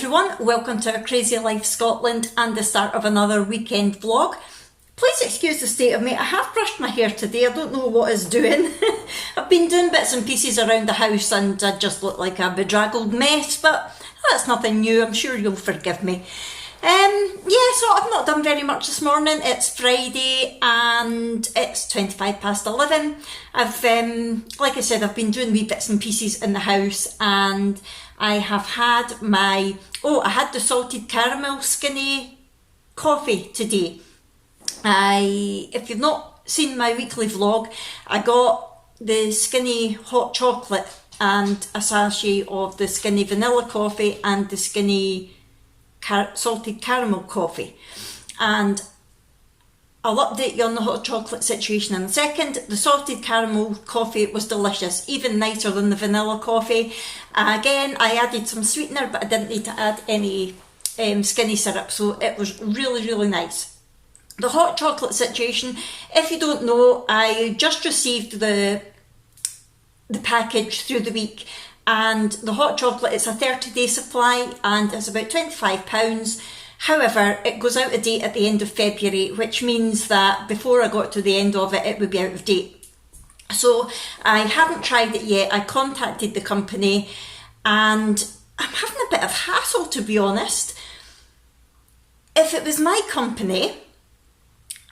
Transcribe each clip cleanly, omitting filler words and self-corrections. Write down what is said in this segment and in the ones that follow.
everyone, welcome to our Crazy Life Scotland and the start of another weekend vlog. Please excuse the state of me, I have brushed my hair today, I don't know what it's doing. I've been doing bits and pieces around the house and I just look like a bedraggled mess, but that's nothing new, I'm sure you'll forgive me. So I've not done very much this morning. It's Friday and it's 11:25. I've, like I said, I've been doing wee bits and pieces in the house and I have had I had the salted caramel skinny coffee today. If you've not seen my weekly vlog, I got the skinny hot chocolate and a sachet of the skinny vanilla coffee and the skinny salted caramel coffee, and I'll update you on the hot chocolate situation in a second. The salted caramel coffee was delicious, even nicer than the vanilla coffee. Again, I added some sweetener, but I didn't need to add any skinny syrup, so it was really nice. The hot chocolate situation, if you don't know, I just received the package through the week, and the hot chocolate, it's a 30-day supply and it's about £25. However, it goes out of date at the end of February, which means that before I got to the end of it, it would be out of date. So I haven't tried it yet. I contacted the company and I'm having a bit of hassle, to be honest. If it was my company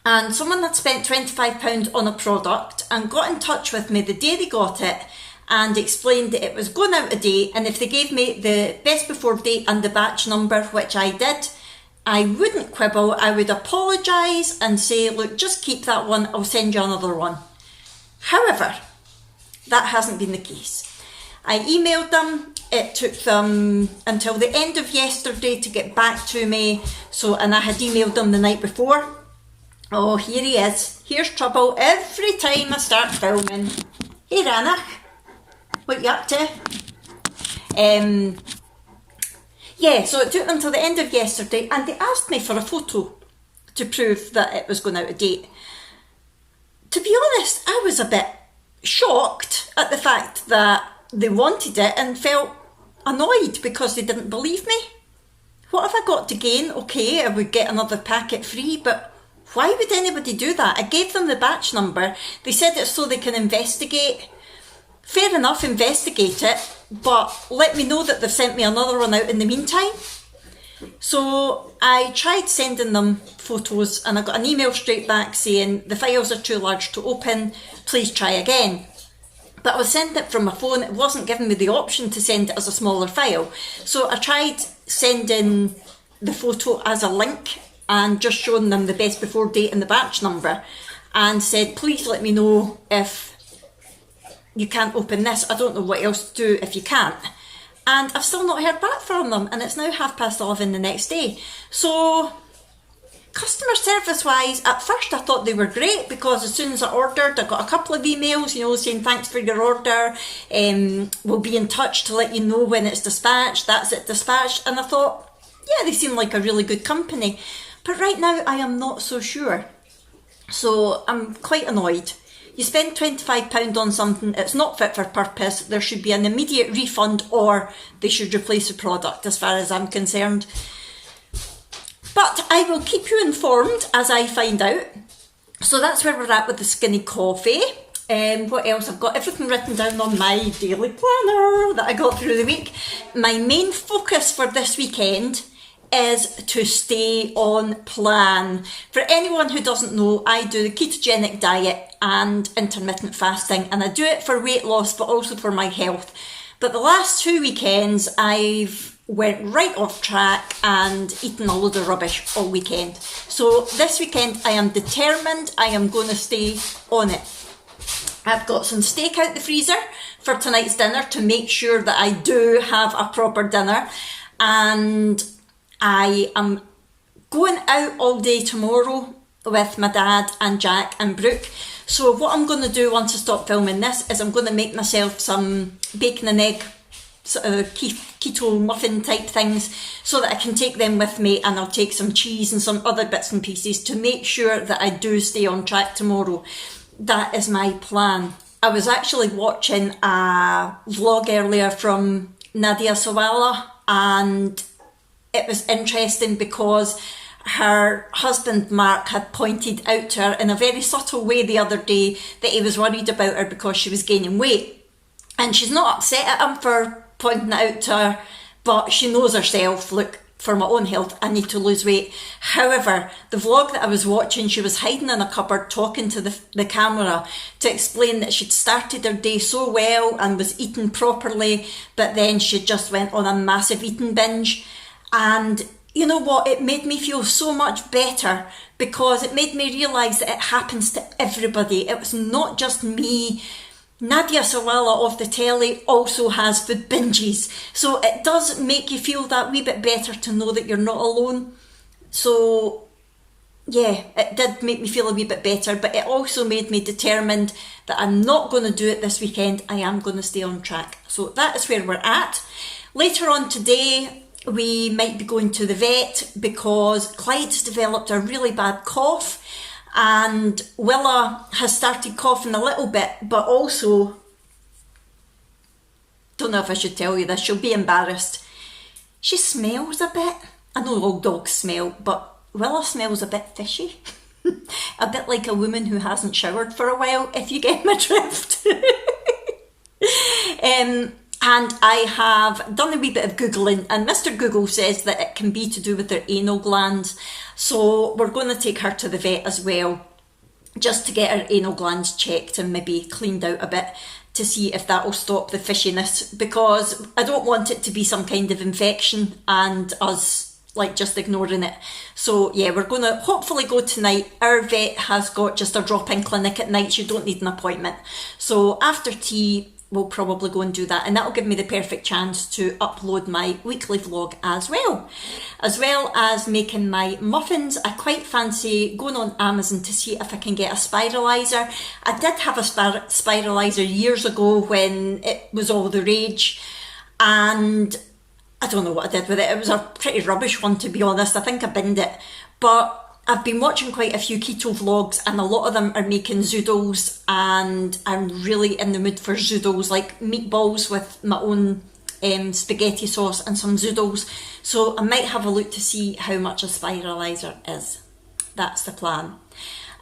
and someone had spent £25 on a product and got in touch with me the day they got it and explained that it was going out of date, and if they gave me the best before date and the batch number, which I did, I wouldn't quibble. I would apologise and say, look, just keep that one, I'll send you another one. However, that hasn't been the case. I emailed them, it took them until the end of yesterday to get back to me, and I had emailed them the night before. Oh, here he is, here's trouble every time I start filming. Hey Ranach, what you up to? So it took them till the end of yesterday and they asked me for a photo to prove that it was going out of date. To be honest, I was a bit shocked at the fact that they wanted it and felt annoyed because they didn't believe me. What have I got to gain? Okay, I would get another packet free, but why would anybody do that? I gave them the batch number. They said it's so they can investigate. Fair enough, investigate it, but let me know that they've sent me another one out in the meantime. So I tried sending them photos and I got an email straight back saying the files are too large to open, please try again. But I was sending it from my phone, it wasn't giving me the option to send it as a smaller file. So I tried sending the photo as a link and just showing them the best before date and the batch number and said, please let me know if you can't open this, I don't know what else to do if you can't. And I've still not heard back from them and it's now 11:30 the next day. So customer service wise, at first I thought they were great because as soon as I ordered, I got a couple of emails, saying thanks for your order, we'll be in touch to let you know when it's dispatched, that's it dispatched. And I thought, yeah, they seem like a really good company. But right now I am not so sure. So I'm quite annoyed. You spend £25 on something, it's not fit for purpose, there should be an immediate refund or they should replace the product as far as I'm concerned. But I will keep you informed as I find out. So that's where we're at with the skinny coffee. What else? I've got everything written down on my daily planner that I got through the week. My main focus for this weekend is to stay on plan. For anyone who doesn't know, I do the ketogenic diet and intermittent fasting, and I do it for weight loss but also for my health. But the last 2 weekends I've went right off track and eaten a load of rubbish all weekend. So this weekend I am determined I am going to stay on it. I've got some steak out the freezer for tonight's dinner to make sure that I do have a proper dinner, and I am going out all day tomorrow with my dad and Jack and Brooke. So what I'm going to do once I stop filming this is I'm going to make myself some bacon and egg sort of keto muffin type things so that I can take them with me, and I'll take some cheese and some other bits and pieces to make sure that I do stay on track tomorrow. That is my plan. I was actually watching a vlog earlier from Nadia Sawala, and it was interesting because her husband Mark had pointed out to her in a very subtle way the other day that he was worried about her because she was gaining weight. And she's not upset at him for pointing it out to her, but she knows herself, look, for my own health, I need to lose weight. However, the vlog that I was watching, she was hiding in a cupboard talking to the camera to explain that she'd started her day so well and was eating properly, but then she just went on a massive eating binge. And you know what, it made me feel so much better because it made me realise that it happens to everybody. It was not just me. Nadia Salala of the telly also has food binges. So it does make you feel that wee bit better to know that you're not alone. So yeah, it did make me feel a wee bit better, but it also made me determined that I'm not going to do it this weekend. I am going to stay on track. So that is where we're at. Later on today, we might be going to the vet because Clyde's developed a really bad cough and Willa has started coughing a little bit, but also, don't know if I should tell you this, she'll be embarrassed. She smells a bit. I know all dogs smell, but Willa smells a bit fishy. A bit like a woman who hasn't showered for a while, if you get my drift. And I have done a wee bit of Googling, and Mr. Google says that it can be to do with their anal glands. So we're going to take her to the vet as well, just to get her anal glands checked and maybe cleaned out a bit to see if that will stop the fishiness, because I don't want it to be some kind of infection and us like just ignoring it. So yeah, we're going to hopefully go tonight. Our vet has got just a drop-in clinic at night. You don't need an appointment. So after tea, we'll probably go and do that, and that'll give me the perfect chance to upload my weekly vlog as well as making my muffins. I quite fancy going on Amazon to see if I can get a spiralizer. I did have a spiralizer years ago when it was all the rage, and I don't know what I did with it. It was a pretty rubbish one, to be honest. I think I binned it, but I've been watching quite a few keto vlogs and a lot of them are making zoodles, and I'm really in the mood for zoodles, like meatballs with my own spaghetti sauce and some zoodles. So I might have a look to see how much a spiralizer is. That's the plan.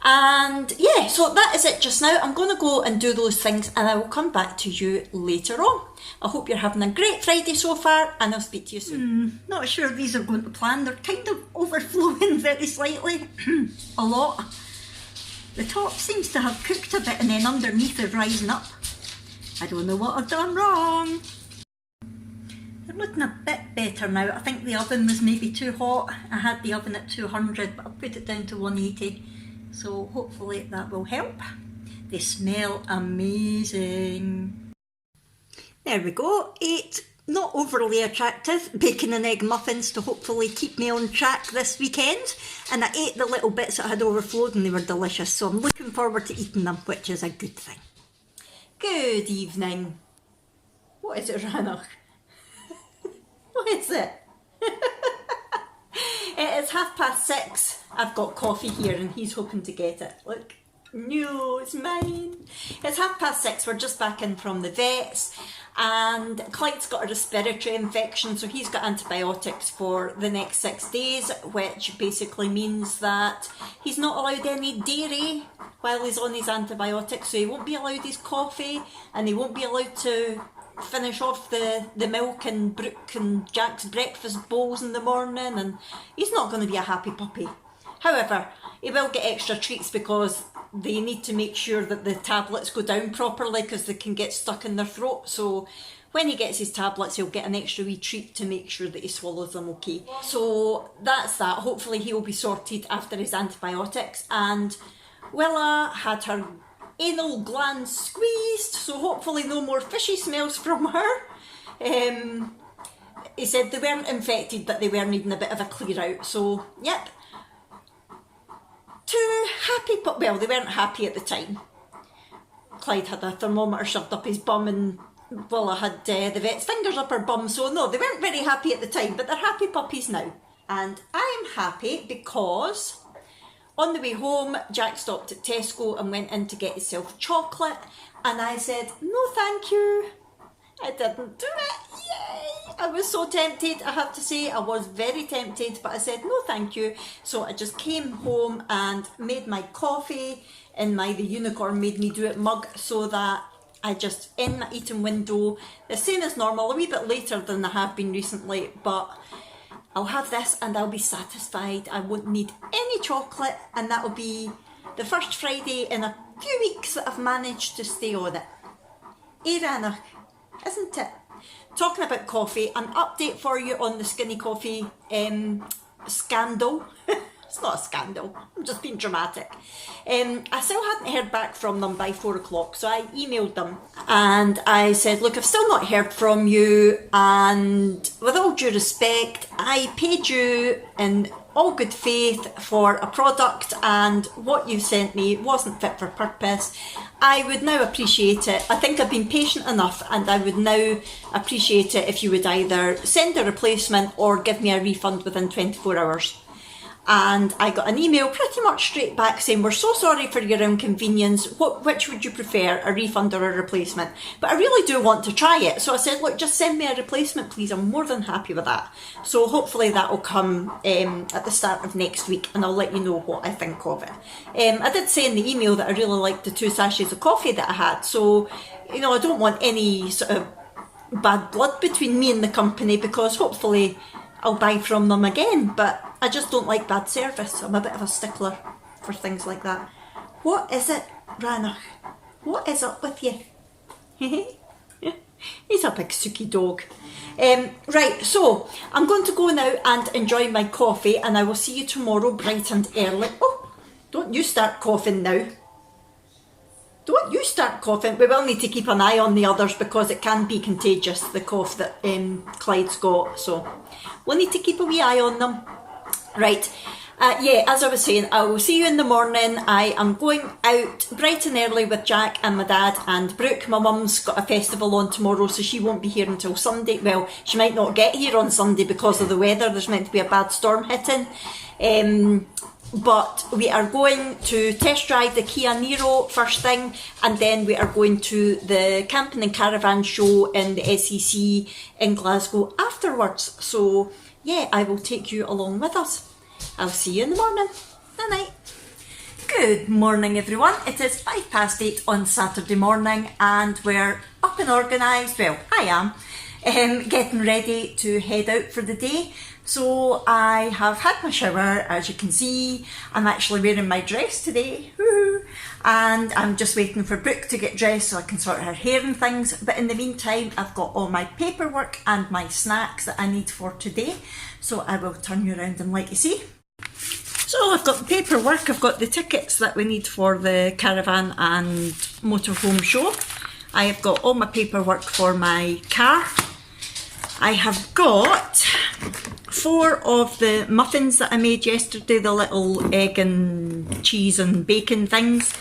And yeah, so that is it just now. I'm going to go and do those things and I will come back to you later on. I hope you're having a great Friday so far, and I'll speak to you soon. Not sure these are going to plan. They're kind of overflowing very slightly. A lot. The top seems to have cooked a bit and then underneath is rising up. I don't know what I've done wrong. They're looking a bit better now. I think the oven was maybe too hot. I had the oven at 200, but I'll put it down to 180. So hopefully that will help. They smell amazing. There we go, 8 not overly attractive bacon and egg muffins to hopefully keep me on track this weekend. And I ate the little bits that had overflowed and they were delicious, so I'm looking forward to eating them, which is a good thing. Good evening. What is it, Ranach? What is it? It's 6:30. I've got coffee here and he's hoping to get it. Look. No, it's mine. It's 6:30. We're just back in from the vets, and Clyde's got a respiratory infection, so he's got antibiotics for the next 6 days, which basically means that he's not allowed any dairy while he's on his antibiotics. So he won't be allowed his coffee, and he won't be allowed to finish off the milk and Brooke and Jack's breakfast bowls in the morning, and he's not going to be a happy puppy. However, he will get extra treats because they need to make sure that the tablets go down properly because they can get stuck in their throat. So when he gets his tablets, he'll get an extra wee treat to make sure that he swallows them okay. So that's that. Hopefully he'll be sorted after his antibiotics. And Willa had her anal glands squeezed, so hopefully no more fishy smells from her. He said they weren't infected, but they were needing a bit of a clear out. So, yep. Two happy, well, they weren't happy at the time. Clyde had a thermometer shoved up his bum and Willa had the vet's fingers up her bum, so no, they weren't very happy at the time, but they're happy puppies now. And I'm happy because on the way home, Jack stopped at Tesco and went in to get himself chocolate, and I said, no thank you. I didn't do it, yay! I was so tempted, I have to say. I was very tempted, but I said no thank you. So I just came home and made my coffee in the unicorn made me do it mug, so that I just, in my eating window, the same as normal, a wee bit later than I have been recently, but I'll have this and I'll be satisfied. I won't need any chocolate, and that'll be the first Friday in a few weeks that I've managed to stay on it. Ranach, isn't it? Talking about coffee, an update for you on the Skinny Coffee scandal. It's not a scandal, I'm just being dramatic. I still hadn't heard back from them by 4 o'clock, so I emailed them and I said, look, I've still not heard from you, and with all due respect, I paid you in all good faith for a product, and what you sent me wasn't fit for purpose. I would now appreciate it. I think I've been patient enough, and I would now appreciate it if you would either send a replacement or give me a refund within 24 hours. And I got an email pretty much straight back saying, we're so sorry for your inconvenience. Which would you prefer, a refund or a replacement? But I really do want to try it. So I said, look, just send me a replacement, please. I'm more than happy with that. So hopefully that will come at the start of next week, and I'll let you know what I think of it. I did say in the email that I really liked the 2 sachets of coffee that I had. So, I don't want any sort of bad blood between me and the company, because hopefully I'll buy from them again, but I just don't like bad service. I'm a bit of a stickler for things like that. What is it, Ranach? What is up with you? He's a big sooky dog. Right, so I'm going to go now and enjoy my coffee, and I will see you tomorrow bright and early. Oh, don't you start coughing now. Don't you start coughing. We will need to keep an eye on the others because it can be contagious, the cough that Clyde's got. So we'll need to keep a wee eye on them. Right, yeah, as I was saying, I will see you in the morning. I am going out bright and early with Jack and my dad and Brooke. My mum's got a festival on tomorrow, so she won't be here until Sunday. Well, she might not get here on Sunday because of the weather. There's meant to be a bad storm hitting. But we are going to test drive the Kia Niro first thing, and then we are going to the Camping and Caravan Show in the SEC in Glasgow afterwards. So yeah, I will take you along with us. I'll see you in the morning. Good night. Good morning everyone. It is 8:05 on Saturday morning and we're up and organised. Well, I am getting ready to head out for the day. So I have had my shower, as you can see. I'm actually wearing my dress today, woo-hoo, and I'm just waiting for Brooke to get dressed so I can sort her hair and things. But in the meantime, I've got all my paperwork and my snacks that I need for today. So I will turn you around and let you see. So I've got the paperwork, I've got the tickets that we need for the Caravan and Motorhome Show. I have got all my paperwork for my car. I have got 4 of the muffins that I made yesterday, the little egg and cheese and bacon things.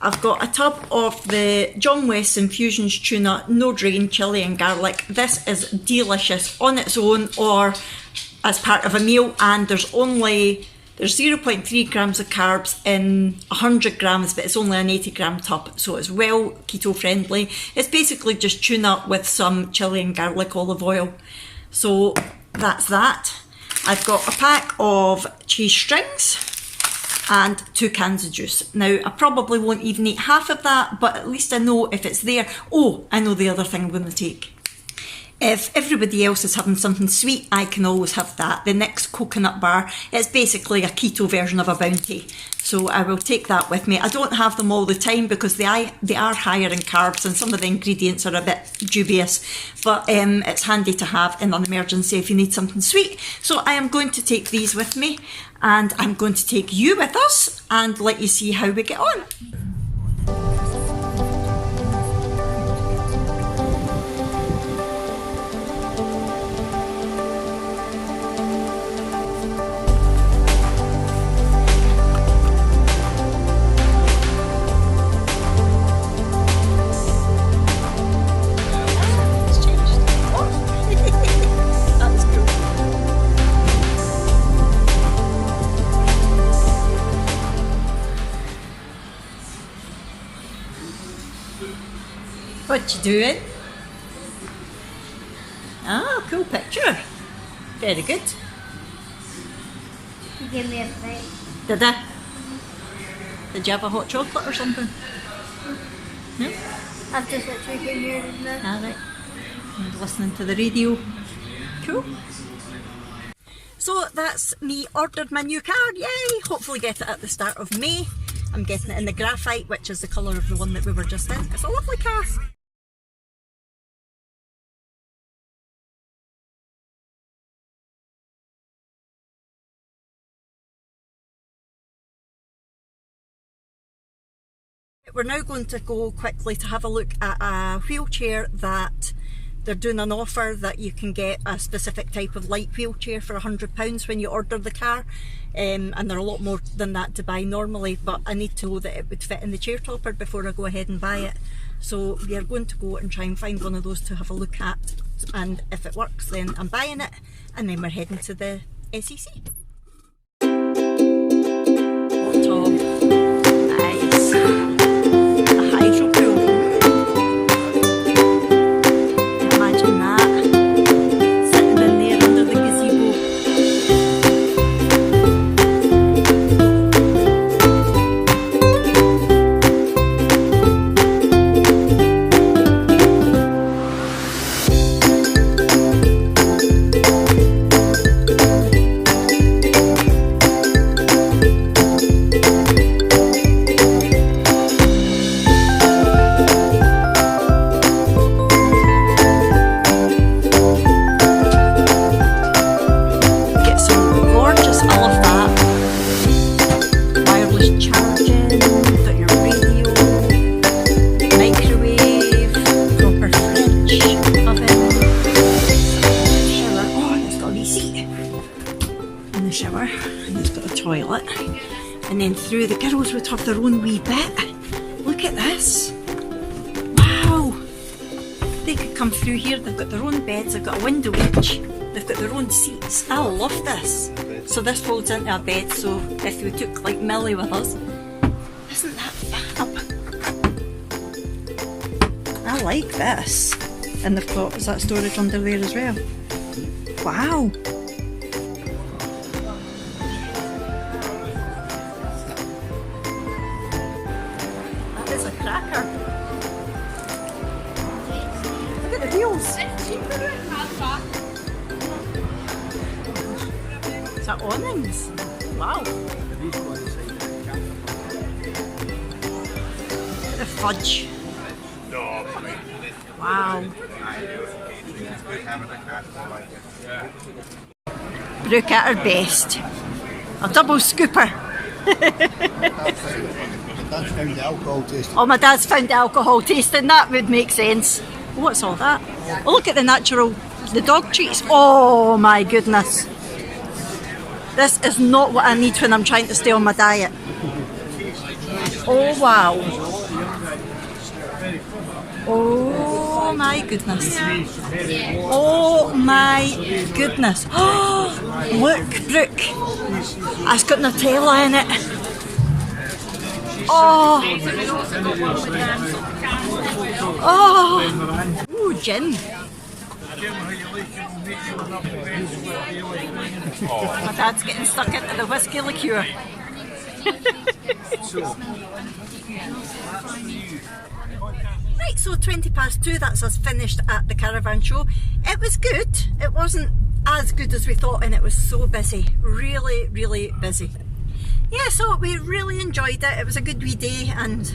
I've got a tub of the John Weston Fusions tuna, no drain, chilli and garlic. This is delicious on its own or as part of a meal, and there's 0.3 grams of carbs in 100 grams, but it's only an 80 gram tub, so it's well keto friendly. It's basically just tuna with some chilli and garlic olive oil. So that's that. I've got a pack of cheese strings and 2 cans of juice. Now, I probably won't even eat half of that, but at least I know if it's there. Oh, I know the other thing I'm going to take. If everybody else is having something sweet, I can always have that. The Nick's coconut bar, it's basically a keto version of a Bounty. So I will take that with me. I don't have them all the time because they are higher in carbs and some of the ingredients are a bit dubious. But it's handy to have in an emergency if you need something sweet. So I am going to take these with me, and I'm going to take you with us and let you see how we get on. What you doing? Oh, Cool picture. Very good. You gave me a bite. Did I? Did you have a hot chocolate or something? No? I've just literally been here now. Alright. And listening to the radio. Cool. So that's me ordered my new car, yay! Hopefully get it at the start of May. I'm getting it in the graphite, which is the colour of the one that we were just in. It's a lovely car. We're now going to go quickly to have a look at a wheelchair that they're doing an offer that you can get a specific type of light wheelchair for £100 when you order the car, and they're a lot more than that to buy normally, but I need to know that it would fit in the chair topper before I go ahead and buy it. So we are going to go and try and find one of those to have a look at, and if it works then I'm buying it, and then we're heading to the SEC. Top. Nice. A hydro pool. Imagine that. Sitting in there under the gazebo. And then through the girls would have their own wee bit. Look at this. Wow. They could come through here, they've got their own beds, they've got a window each, they've got their own seats. I love this. So this folds into a bed, so if we took like Millie with us, isn't that fab? I like this. And they've got, is that storage under there as well? Wow. Cracker. Look at the wheels. Is that awnings? Wow. Look at the fudge. Wow. Brooke at her best. A double scooper. Dad's found the alcohol tasting. Oh, my dad's found the alcohol tasting. That would make sense. What's all that? Oh, look at the natural, the dog treats. Oh my goodness. This is not what I need when I'm trying to stay on my diet. Oh wow. Oh my goodness. Oh my goodness. Oh, look, Brooke. It's got Nutella in it. Oh! Oh! Ooh, gin. My dad's getting stuck into the whiskey liqueur. Right, so 2:20, that's us finished at the Caravan Show. It was good. It wasn't as good as we thought, and it was so busy. Really, really busy. Yeah, so we really enjoyed it. It was a good wee day, and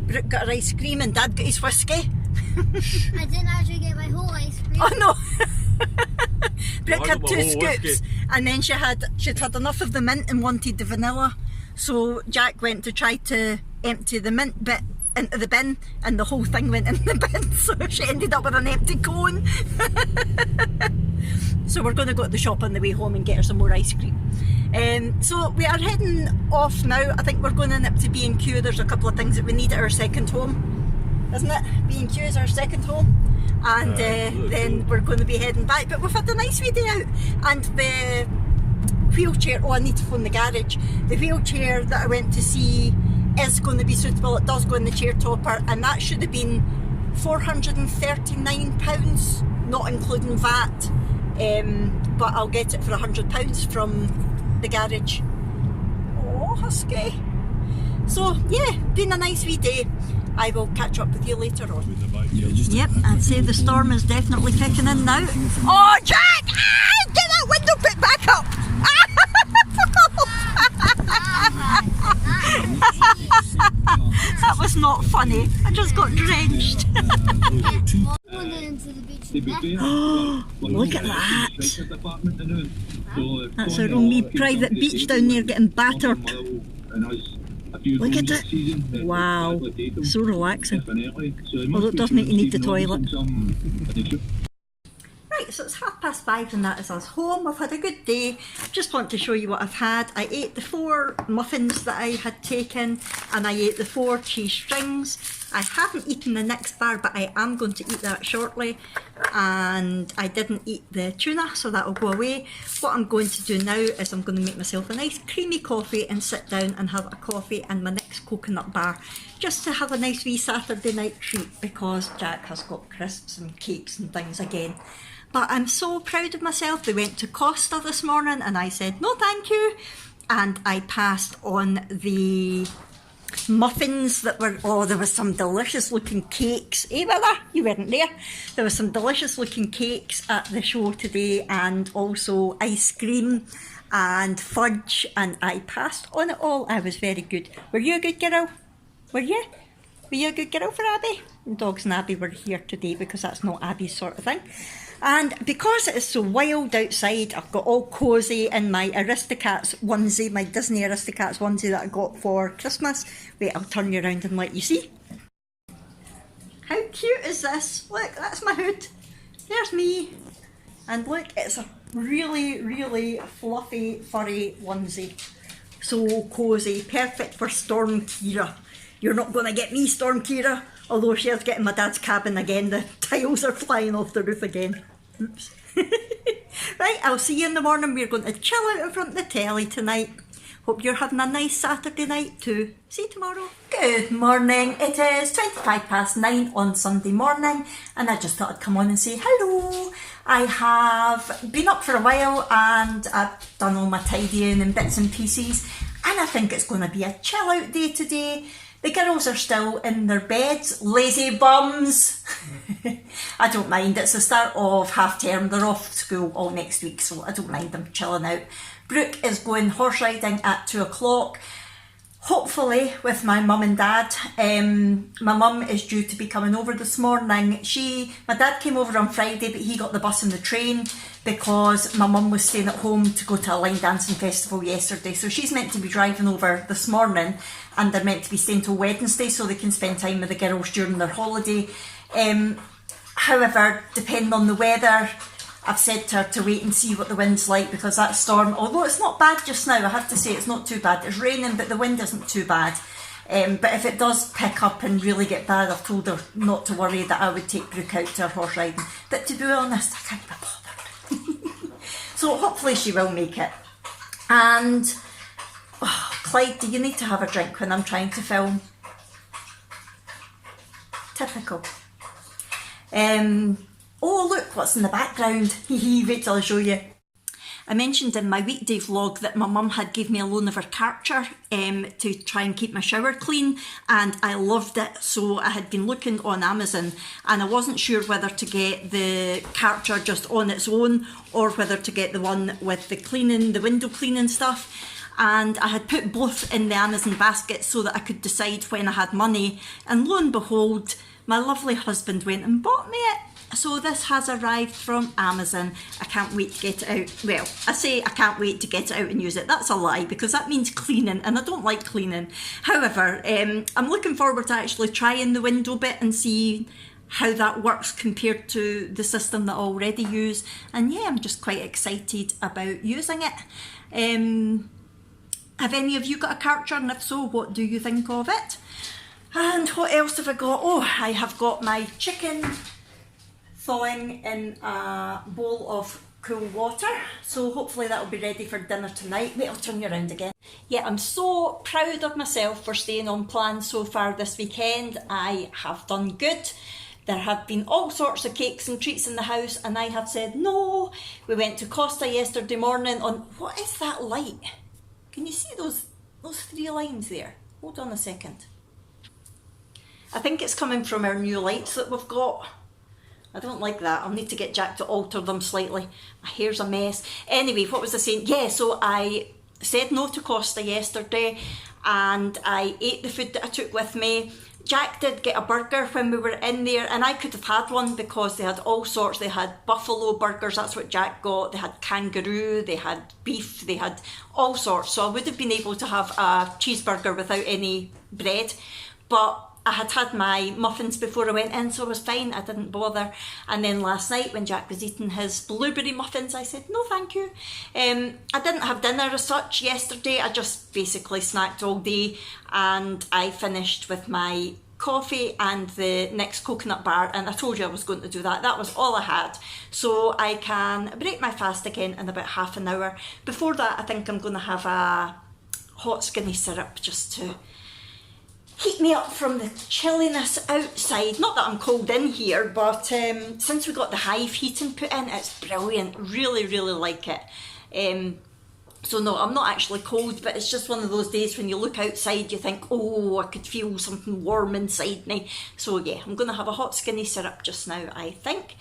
Brooke got her ice cream and Dad got his whiskey. I didn't actually get my whole ice cream. Oh no! Brooke had 2 scoops, and then she'd had enough of the mint and wanted the vanilla. So Jack went to try to empty the mint bit into the bin, and the whole thing went in the bin, so she ended up with an empty cone. So we're going to go to the shop on the way home and get her some more ice cream. So we are heading off now. I think we're going in up to B&Q. There's a couple of things that we need at our second home, isn't it? B&Q is our second home, and then we're going to be heading back. But we've had a nice wee day out, and the wheelchair, oh I need to phone the garage, the wheelchair that I went to see is going to be suitable. It does go in the chair topper, and that should have been £439 not including VAT, but I'll get it for £100 from the garage. Oh, husky. So yeah, been a nice wee day. I will catch up with you later on. Yep, I'd say the storm is definitely kicking in now. Oh, Jack! Ah, get that window put back up! That was not funny. I just got drenched. Look at that. That's our own wee private beach down there getting battered. Look at it. Wow. So relaxing. Although it does make you need the toilet. Right, so it's 5:30 and that is us home. I've had a good day. Just want to show you what I've had. I ate the 4 muffins that I had taken, and I ate the 4 cheese strings. I haven't eaten the next bar, but I am going to eat that shortly. And I didn't eat the tuna, so that'll go away. What I'm going to do now is I'm going to make myself a nice creamy coffee and sit down and have a coffee and my next coconut bar, just to have a nice wee Saturday night treat, because Jack has got crisps and cakes and things again. But I'm so proud of myself. They went to Costa this morning and I said no thank you, and I passed on the muffins that were, oh, there was some delicious looking cakes. Hey Willa, you weren't there. There was some delicious looking cakes at the show today, and also ice cream and fudge, and I passed on it all. I was very good. Were you a good girl? Were you? Were you a good girl for Abby? The dogs and Abby were here today because that's not Abby's sort of thing. And because it is so wild outside, I've got all cosy in my Aristocats onesie, my Disney Aristocats onesie that I got for Christmas. Wait, I'll turn you around and let you see. How cute is this? Look, that's my hood. There's me. And look, it's a really, really fluffy, furry onesie. So cosy, perfect for Storm Kira. You're not going to get me, Storm Kira. Although she is getting my dad's cabin again. The tiles are flying off the roof again. Oops. Right, I'll see you in the morning. We're going to chill out in front of the telly tonight. Hope you're having a nice Saturday night too. See you tomorrow. Good morning. It is 9:25 on Sunday morning, and I just thought I'd come on and say hello. I have been up for a while and I've done all my tidying and bits and pieces, and I think it's going to be a chill out day today. The girls are still in their beds, lazy bums. I don't mind, it's the start of half term, they're off school all next week, so I don't mind them chilling out. Brooke is going horse riding at 2 o'clock, hopefully with my mum and dad. My mum is due to be coming over this morning. My dad came over on Friday, but he got the bus and the train because my mum was staying at home to go to a line dancing festival yesterday. So she's meant to be driving over this morning, and they're meant to be staying till Wednesday so they can spend time with the girls during their holiday. However, depending on the weather, I've said to her to wait and see what the wind's like, because that storm, although it's not bad just now, I have to say it's not too bad. It's raining, but the wind isn't too bad. But if it does pick up and really get bad, I've told her not to worry, that I would take Brooke out to her horse riding. But to be honest, I can't be bothered. So hopefully she will make it. And, oh, Clyde, do you need to have a drink when I'm trying to film? Typical. Oh look, what's in the background. Wait till I show you. I mentioned in my weekday vlog that my mum had gave me a loan of her Karcher to try and keep my shower clean, and I loved it. So I had been looking on Amazon and I wasn't sure whether to get the Karcher just on its own or whether to get the one with the cleaning, the window cleaning stuff. And I had put both in the Amazon basket so that I could decide when I had money, and lo and behold, my lovely husband went and bought me it. So this has arrived from Amazon. I can't wait to get it out. Well, I say I can't wait to get it out and use it. That's a lie, because that means cleaning, and I don't like cleaning. However, I'm looking forward to actually trying the window bit and see how that works compared to the system that I already use. And yeah, I'm just quite excited about using it. Have any of you got a Karcher, and if so, what do you think of it? And what else have I got? Oh, I have got my chicken thawing in a bowl of cool water, so hopefully that'll be ready for dinner tonight. Wait, I'll turn you around again. Yeah, I'm so proud of myself for staying on plan so far this weekend. I have done good. There have been all sorts of cakes and treats in the house, and I have said no. We went to Costa yesterday morning on, what is that light? Can you see those 3 lines there? Hold on a second. I think it's coming from our new lights that we've got. I don't like that. I'll need to get Jack to alter them slightly. My hair's a mess. Anyway, what was I saying? Yeah, so I said no to Costa yesterday and I ate the food that I took with me. Jack did get a burger when we were in there, and I could have had one because they had all sorts. They had buffalo burgers, that's what Jack got. They had kangaroo, they had beef, they had all sorts. So I would have been able to have a cheeseburger without any bread. But I had my muffins before I went in, so I was fine, I didn't bother. And then last night when Jack was eating his blueberry muffins, I said, no thank you. I didn't have dinner as such yesterday, I just basically snacked all day, and I finished with my coffee and the next coconut bar, and I told you I was going to do that. That was all I had. So I can break my fast again in about half an hour. Before that, I think I'm going to have a hot skinny syrup just to heat me up from the chilliness outside. Not that I'm cold in here, but since we got the hive heating put in, it's brilliant. Really, really like it. So no, I'm not actually cold, but it's just one of those days when you look outside, you think, oh, I could feel something warm inside me. So yeah, I'm going to have a hot skinny syrup just now, I think.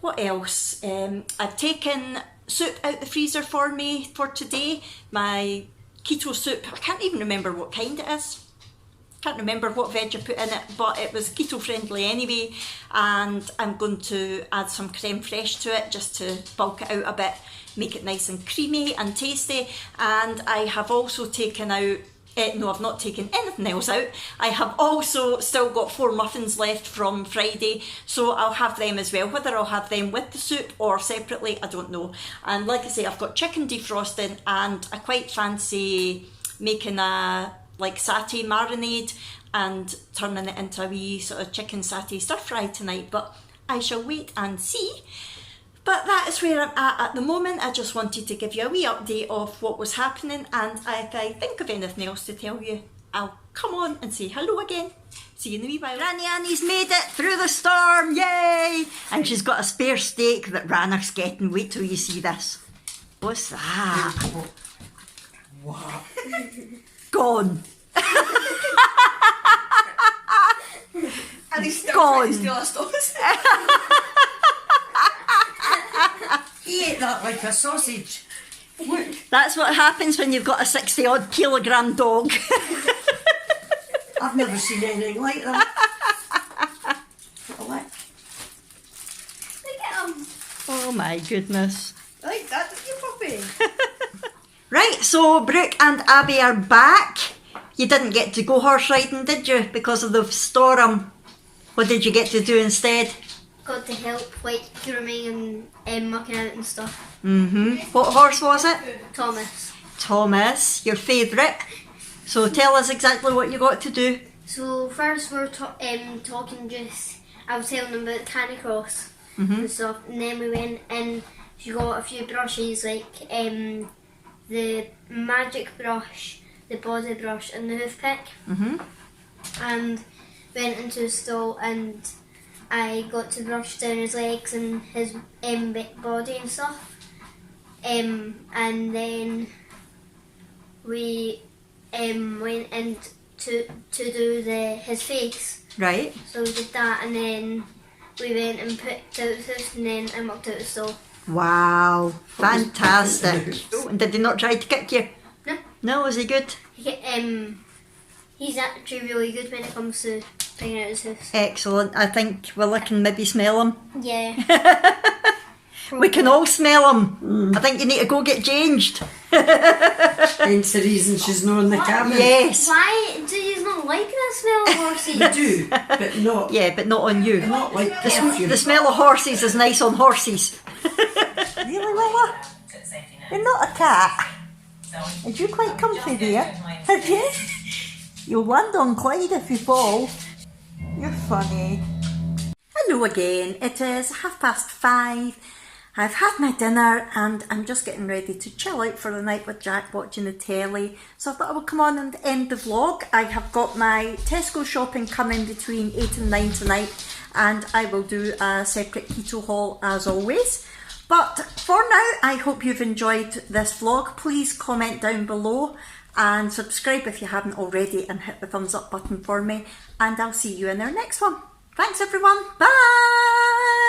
What else? I've taken soup out the freezer for me for today. My keto soup, I can't even remember what kind it is. Can't remember what veg I put in it, but it was keto friendly anyway, and I'm going to add some creme fraiche to it just to bulk it out a bit, make it nice and creamy and tasty. And I have also taken out, no, I've not taken anything else out. I have also still got 4 muffins left from Friday, so I'll have them as well. Whether I'll have them with the soup or separately, I don't know. And like I say, I've got chicken defrosting, and I quite fancy making a like satay marinade and turning it into a wee sort of chicken satay stir fry tonight, but I shall wait and see. But that is where I'm at the moment. I just wanted to give you a wee update of what was happening, and if I think of anything else to tell you, I'll come on and say hello again. See you in a wee while. Granny Annie's made it through the storm, yay! And she's got a spare steak that Rannoch's getting. Wait till you see this. What's that? Wow. Gone. And he's still Gone. trying to steal our stores. He ate that like a sausage. Look. That's what happens when you've got a 60 odd kilogram dog. I've never seen anything like that. Look. Look at him. Oh my goodness. Like that, did you, puppy? Right, so Brooke and Abby are back. You didn't get to go horse riding, did you, because of the storm? What did you get to do instead? Got to help, like, grooming and mucking out and stuff. What horse was it? Thomas. Thomas, your favourite. So tell us exactly what you got to do. So first we're talking just, I was telling them about Canicross and stuff, and then we went and she got a few brushes, like the magic brush, the body brush and the hoof pick. And went into the stall and I got to brush down his legs and his body and stuff. And then we went in to do his face. Right. So we did that, and then we went and put out the house, and then I walked out the stall. Wow, fantastic. Oh, and did he not try to kick you? No. No, was he good? He's actually really good when it comes to picking out his house. Excellent. I think Willa can maybe smell him. Yeah. We can all smell him. I think you need to go get changed. Hence the reason she's not in the cabin. Yes. Why do you not like the smell of horses? You do, but not. Yeah, but not on you. Not like The smell of horses is nice on horses. Really, Willa? You're not a cat. Are you quite comfy there? Are you? You'll land on Clyde if you fall. You're funny. Hello again. It is 5:30. I've had my dinner and I'm just getting ready to chill out for the night with Jack watching the telly. So I thought I would come on and end the vlog. I have got my Tesco shopping coming between 8 and 9 tonight, and I will do a separate keto haul as always. But for now, I hope you've enjoyed this vlog. Please comment down below and subscribe if you haven't already, and hit the thumbs up button for me. And I'll see you in our next one. Thanks everyone. Bye!